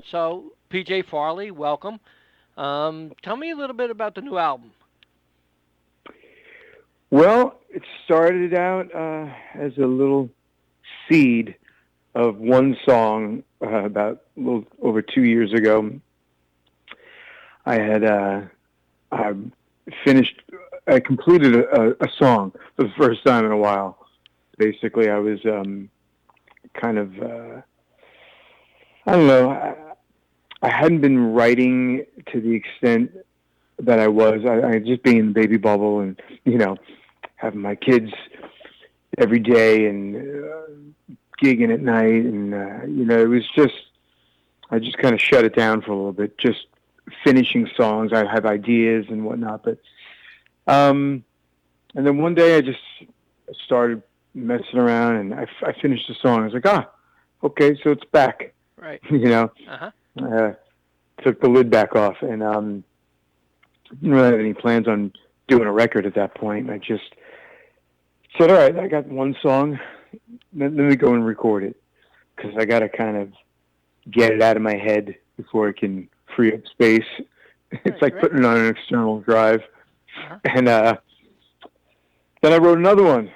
So, PJ Farley, welcome. Tell me a little bit about the new album. Well, it started out as a little seed of one song about a little over 2 years ago. I had I finished, I completed a song for the first time in a while. Basically, I was kind of, I don't know, I hadn't been writing to the extent that I was. I just being in the baby bubble and, having my kids every day and gigging at night, and it was just I just kind of shut it down for a little bit, just finishing songs. I have ideas and whatnot, but um, and then one day I just started messing around, and I finished the song. I was like, okay, so it's back. Right. you know, Uh-huh. uh, took the lid back off, and didn't really have any plans on doing a record at that point. I just said, all right, I got one song. Let me go and record it because I got to kind of get it out of my head before it can free up space. It's Right, like right. putting it on an external drive. Uh-huh. And then I wrote another one,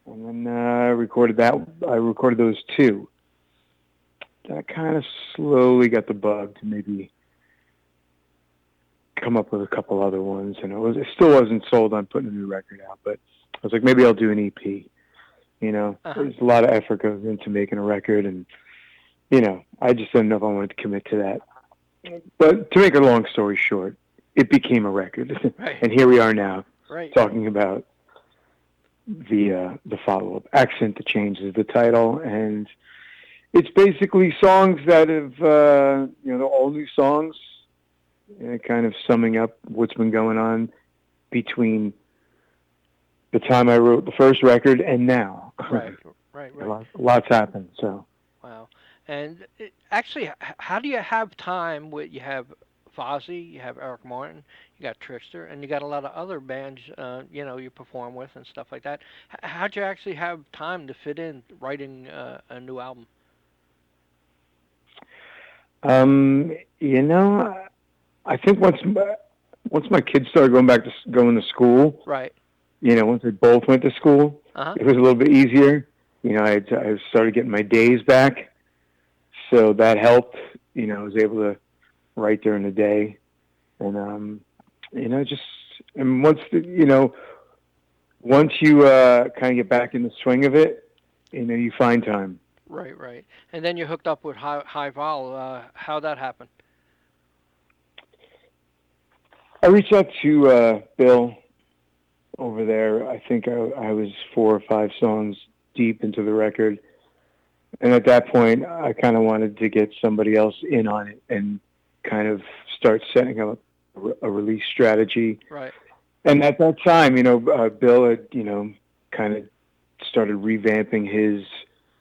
and then I recorded that. I recorded those two. Then I kind of slowly got the bug to maybe come up with a couple other ones, and it still wasn't sold on putting a new record out, but I was like, maybe I'll do an EP. Uh-huh. There's a lot of effort goes into making a record, and I just didn't know if I wanted to commit to that. But to make a long story short, it became a record, Right. and here we are now, Right. talking about the follow up. Accent to Change is the title, and it's basically songs that have they're all new songs, kind of summing up what's been going on between the time I wrote the first record and now. Right. Right, right. Lots happened. So Wow. And actually, how do you have time with you have Fozzy, you have Eric Martin, you got Trixter, and you got a lot of other bands, you perform with and stuff like that. How'd you actually have time to fit in writing a new album? um, you know, I think once my kids started going to school, Right. once they both went to school, Uh-huh. it was a little bit easier. I started getting my days back, so that helped. I was able to write during the day, and just and once you kind of get back in the swing of it, you find time. Right, right. And then you hooked up with High Vol. How'd that happen? I reached out to Bill over there. I think I was 4 or 5 songs deep into the record, and at that point, I kind of wanted to get somebody else in on it and kind of start setting up a release strategy. Right. And at that time, Bill had, kind of started revamping his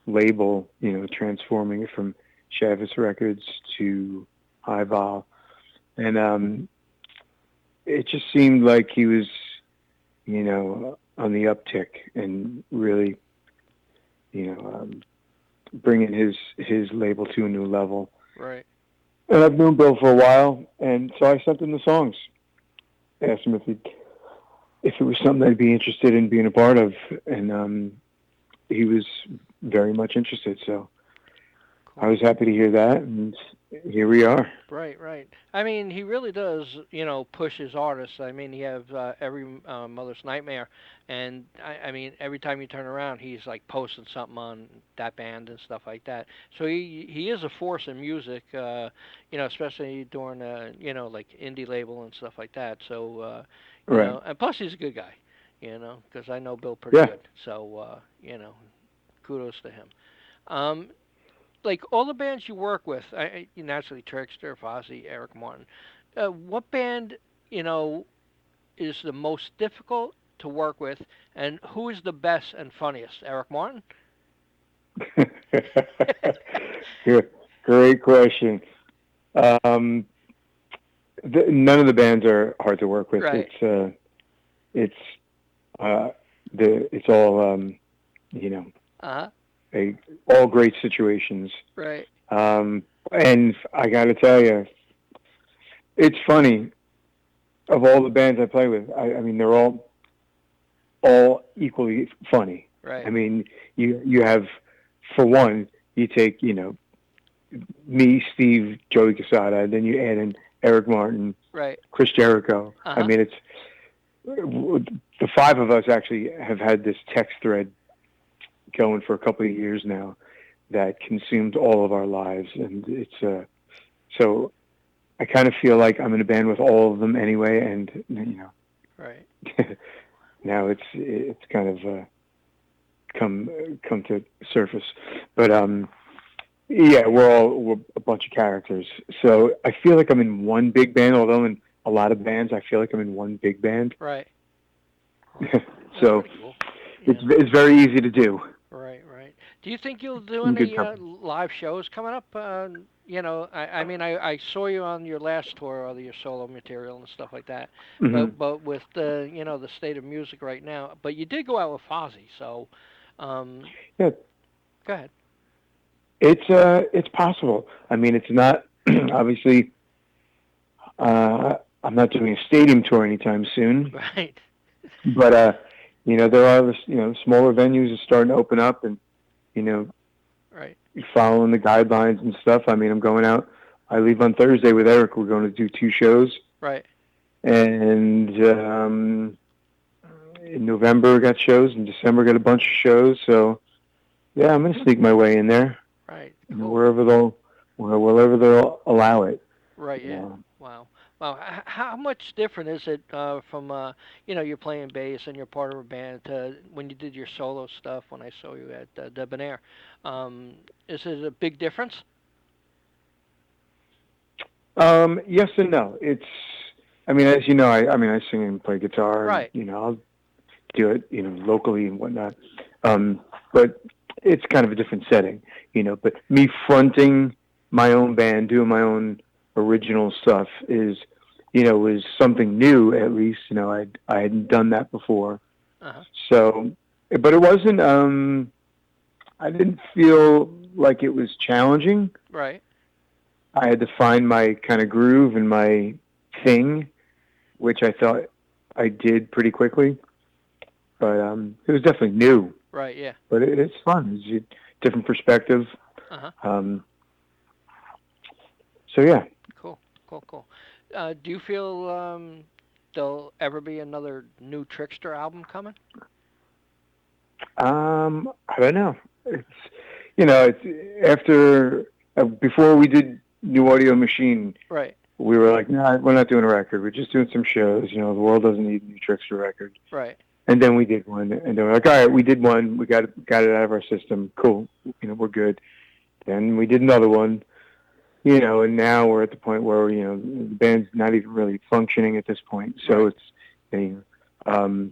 label, transforming it from Chavis Records to High Vol. And it just seemed like he was, on the uptick and really, bringing his label to a new level. Right. And I've known Bill for a while, and so I sent him the songs. Asked him if it was something I'd be interested in being a part of, and he was very much interested. So I Cool. was happy to hear that, and here we are. Right, right. I mean, he really does, push his artists. I mean, he has every Mother's Nightmare, and I mean, every time you turn around, he's like posting something on that band and stuff like that. So he is a force in music, especially during like indie label and stuff like that. So Right. and plus he's a good guy, because I know Bill pretty Yeah. good. So kudos to him. Um, like all the bands you work with, naturally Trixter, Fozzy, Eric Martin. What band you know is the most difficult to work with, and who is the best and funniest? Eric Martin. Good. Great question. Um, none of the bands are hard to work with. Right. It's uh, it's all you know Uh huh. a all great situations. Right. Um, And I got to tell you, it's funny. Of all the bands I play with, I mean, they're all equally funny. I Right. mean, you have, for one, you take me, Steve, Joey Casada, then you add in Eric Martin, Right. Chris Jericho. Uh I huh. mean, it's the five of us actually have had this text thread going for a couple of years now that consumed all of our lives, and it's so I kind of feel like I'm in a band with all of them anyway, and Right. now it's kind of come to surface, but yeah, we're a bunch of characters, so I feel like I'm in one big band. Although in a lot of bands, I feel like I'm in one big band. Right. Well, that's So pretty cool. it's Yeah. it's very easy to do. Right. Right. Do you think you'll do In good any company. live shows coming up? I mean, I saw you on your last tour, or your solo material and stuff like that. Hmm. But with the state of music right now, but you did go out with Fozzy, so um, Yeah, go ahead. it's possible. I mean, it's not obviously. I'm not doing a stadium tour anytime soon, Right. but there are smaller venues are starting to open up, and you know, Right. following the guidelines and stuff. I mean, I'm going out. I leave on Thursday with Eric. We're going to do two shows, Right. and in November we got shows. In December got a bunch of shows. So yeah, I'm gonna sneak my way in there. Right. You know, Cool. wherever they'll allow it. Right. You Yeah. know. Wow. Wow. How much different is it from you're playing bass and you're part of a band to when you did your solo stuff when I saw you at Debonair? Is it a big difference? Yes and no. I mean, as you know, I mean, I sing and play guitar, and Right. I'll do it, locally and whatnot. But it's kind of a different setting, But me fronting my own band, doing my own original stuff was something new. At least, I hadn't done that before. Uh huh. So, but it wasn't. I didn't feel like it was challenging. Right. I had to find my kind of groove and my thing, which I thought I did pretty quickly. Right. But it was definitely new. Right. Yeah. But it's fun. It's a different perspective. Uh huh. Um, so yeah, Cool. Cool. Cool. Do you feel there'll ever be another new Trixter album coming? I don't know. It's after before we did New Audio Machine, Right. we were like, no, we're not doing a record. We're just doing some shows. The world doesn't need a new Trickster record. Right. And then we did one, and then we're like, all right, we did one. We got it out of our system. Cool. We're good. Then we did another one. And now we're at the point where the band's not even really functioning at this point. So Right. it's, you know,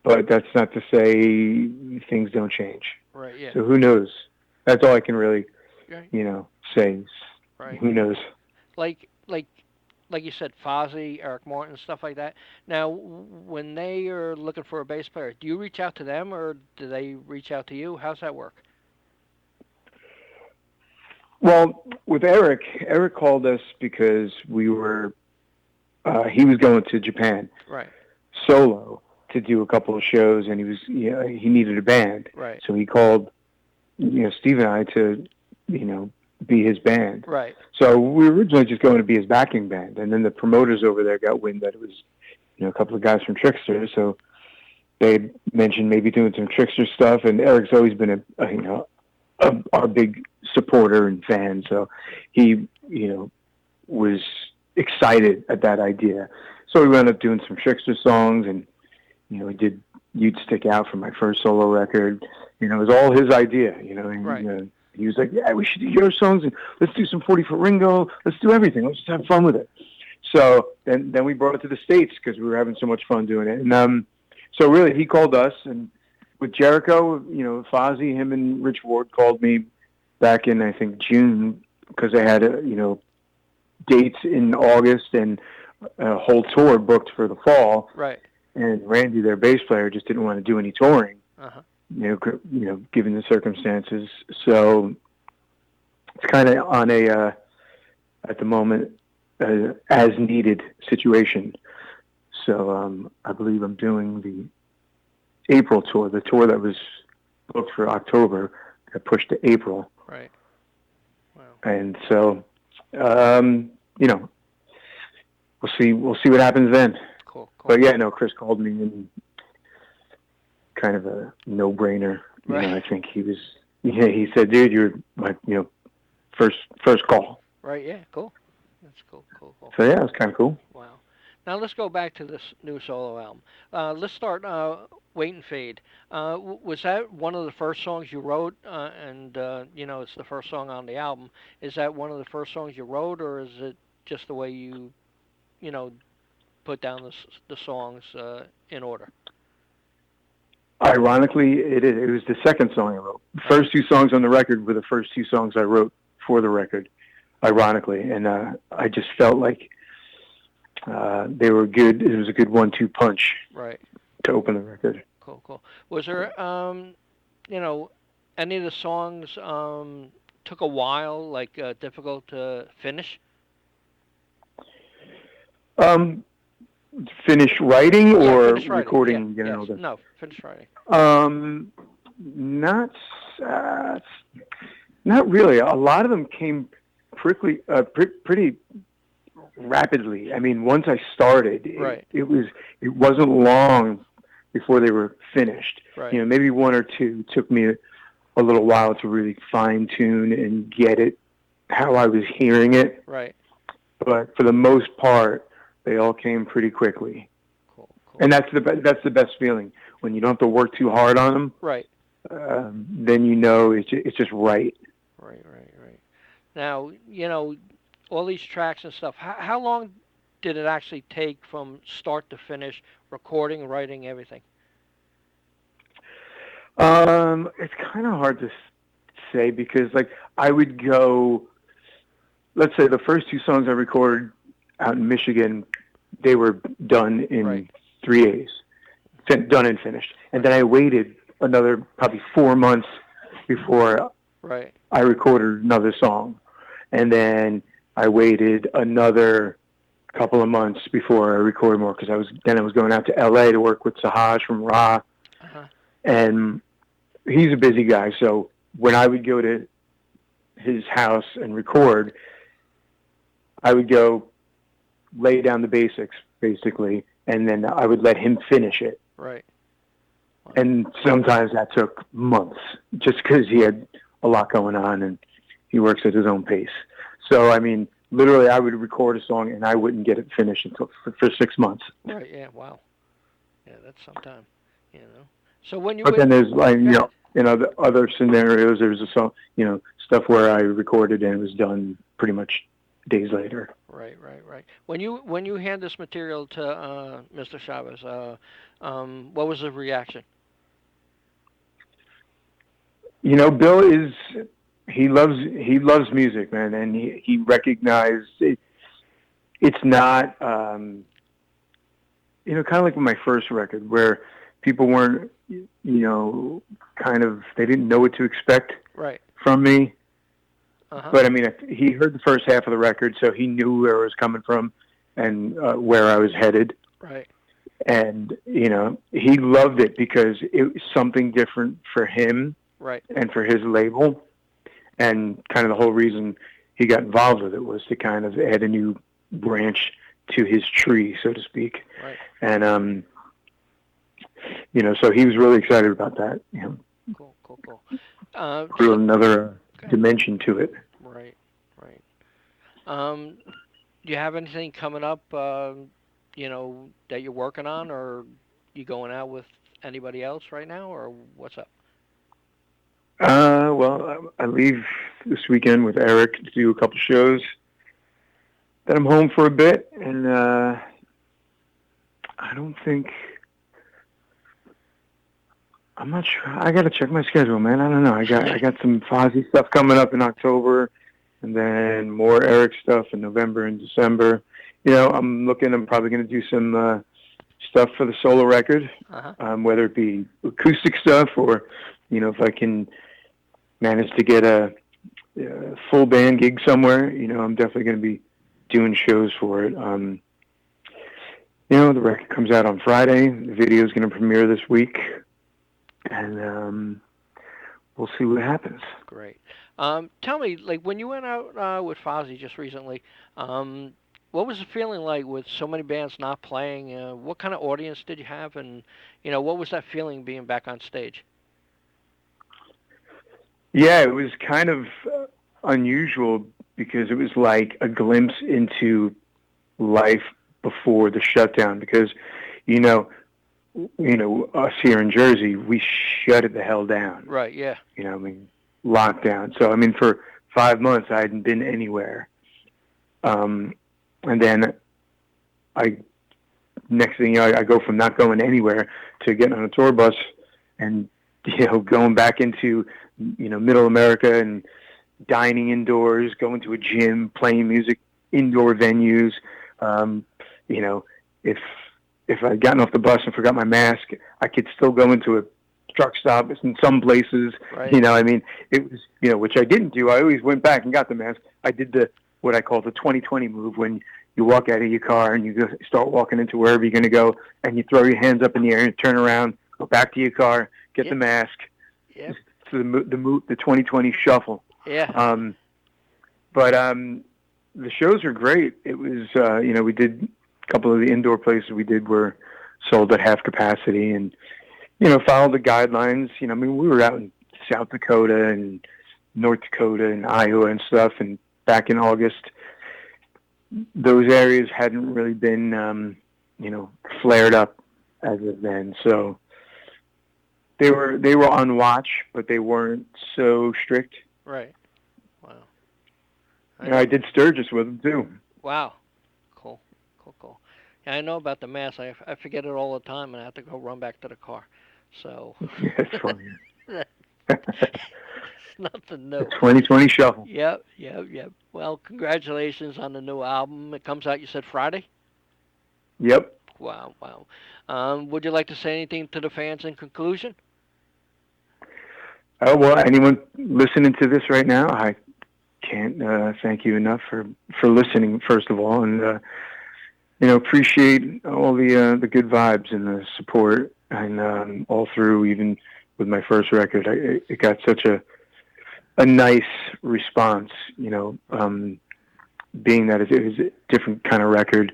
but that's not to say things don't change. Right. Yeah. So who knows? That's all I can really, Right. say. Right. Who knows? Like like like you said, Fozzy, Eric Morton, stuff like that. Now, when they are looking for a bass player, do you reach out to them or do they reach out to you? How's that work? Well, with Eric called us because he was going to Japan Right. solo to do a couple of shows, and he needed a band, Right. so he called Steve and I to be his band. Right. So we were originally just going to be his backing band, and then the promoters over there got wind that it was a couple of guys from Trixter, so they mentioned maybe doing some Trixter stuff. And Eric's always been our big supporter and fan, so he was excited at that idea. So we wound up doing some Trixter songs, and we did "You'd Stick Out" for my first solo record. It was all his idea. Right. He was like, "Yeah, we should do your songs, and let's do some 40 Foot Ringo. Let's do everything. Let's just have fun with it." So then we brought it to the States because we were having so much fun doing it. And so really, he called us, and with Jericho, Fozzy, him and Rich Ward called me back in, I think, June, because they had dates in August and a whole tour booked for the fall. Right. And Randy, their bass player, just didn't want to do any touring, Uh huh. given the circumstances. So it's kind of on a at the moment as needed situation. So I believe I'm doing the April tour, the tour that was booked for October, got pushed to April. Right. Wow. And so, you know, we'll see what happens then. Cool. But yeah, no, Chris called me and kind of a no-brainer. Right. You know, I think he said, dude, you're my, first call. Right. Yeah. Cool. That's cool. So yeah, it was kind of cool. Wow. Now let's go back to this new solo album. Let's start "Wait and Fade." Was that one of the first songs you wrote? And it's the first song on the album. Is that one of the first songs you wrote, or is it just the way you, put down the songs in order? Ironically, it was the second song I wrote. The first two songs on the record were the first two songs I wrote for the record. Ironically, and I just felt like they were good. It was a good 1-2 punch. Right. To open the record. Cool. Was there, any of the songs took a while, like difficult to finish? Finish writing or finish writing. recording? Yeah. Yes. No, finish writing. Not really. A lot of them came pretty rapidly. I mean, once I started, it wasn't long before they were finished. Right. Maybe one or two took me a little while to really fine tune and get it how I was hearing it. Right. But for the most part, they all came pretty quickly. Cool. And that's the best feeling when you don't have to work too hard on them. Right. Then it's just right. Right. Now all these tracks and stuff. How long did it actually take from start to finish, recording, writing, everything? It's kind of hard to say because, like, I would go. Let's say the first two songs I recorded out in Michigan, they were done in 3 days, done and finished. And then I waited another probably 4 months before I recorded another song, and then I waited another couple of months before I recorded more because I was going out to L.A. to work with Sahaj from Ra, and he's a busy guy. So when I would go to his house and record, I would go lay down the basics basically, and then I would let him finish it. Right. Wow. And sometimes that took months just because he had a lot going on and he works at his own pace. So, I mean, literally I would record a song and I wouldn't get it finished until for 6 months. Right, yeah, wow. Yeah, that's some time, So when you... But then there's, like, in other scenarios, there's a song, stuff where I recorded and it was done pretty much days later. Right. When you hand this material to Mr. Chavez, what was the reaction? Bill he loves music, man, and he recognized it. It's not kind of like with my first record where people weren't kind of, they didn't know what to expect from me. But I mean, he heard the first half of the record, so he knew where I was coming from and where I was headed. Right. And he loved it because it was something different for him. Right. And for his label. And kind of the whole reason he got involved with it was to kind of add a new branch to his tree, so to speak. Right. And, so he was really excited about that. Cool. Grew another dimension to it. Right. Do you have anything coming up, that you're working on, or you going out with anybody else right now, or what's up? Well, I leave this weekend with Eric to do a couple shows. Then I'm home for a bit, and I don't think... I'm not sure. I got to check my schedule, man. I don't know. I got some Fozzy stuff coming up in October, and then more Eric stuff in November and December. I'm probably going to do some stuff for the solo record, whether it be acoustic stuff or, if I can manage to get a full band gig somewhere, I'm definitely going to be doing shows for it. The record comes out on Friday. The video is going to premiere this week, and we'll see what happens. Great. Tell me, like when you went out with Fozzy just recently, what was the feeling like with so many bands not playing? What kind of audience did you have, and what was that feeling being back on stage? Yeah, it was kind of unusual because it was like a glimpse into life before the shutdown. Because, you know, us here in Jersey, we shut it the hell down. Right. Yeah. Lockdown. So, for 5 months, I hadn't been anywhere. And then next thing I go from not going anywhere to getting on a tour bus and, going back into, middle America and dining indoors, going to a gym, playing music, indoor venues. If I'd gotten off the bus and forgot my mask, I could still go into a truck stop in some places. Right. It was, which I didn't do. I always went back and got the mask. I did what I call the 2020 move, when you walk out of your car and you start walking into wherever you're going to go, and you throw your hands up in the air and turn around, go back to your car, get the mask. Yep. To the 2020 shuffle. Yeah. But the shows were great. It was, we did a couple of the indoor places we did were sold at half capacity, and followed the guidelines. We were out in South Dakota and North Dakota and Iowa and stuff, and back in August, those areas hadn't really been, flared up as of then. So they were on watch, but they weren't so strict. Right. Wow. I did Sturgis with them too. Wow. Cool. Yeah, I know about the mask. I forget it all the time, and I have to go run back to the car. So. Yeah, it's funny. It's nothing new. The 2020 shuffle. Yep. Well, congratulations on the new album. It comes out, you said, Friday? Yep. Wow. Would you like to say anything to the fans in conclusion? Well, anyone listening to this right now, I can't thank you enough for listening, first of all, and appreciate all the good vibes and the support, and all through, even with my first record, it got such a nice response. Being that it was a different kind of record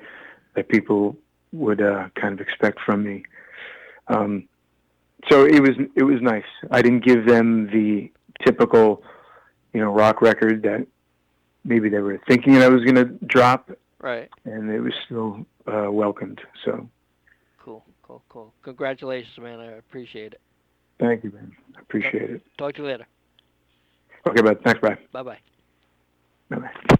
that people would kind of expect from me. So it was nice. I didn't give them the typical, rock record that maybe they were thinking I was going to drop. Right. And it was still welcomed. So. Cool. Congratulations, man. I appreciate it. Thank you, man. I appreciate it. Talk to you later. Okay, bud. Thanks, bye. Bye-bye. Bye-bye.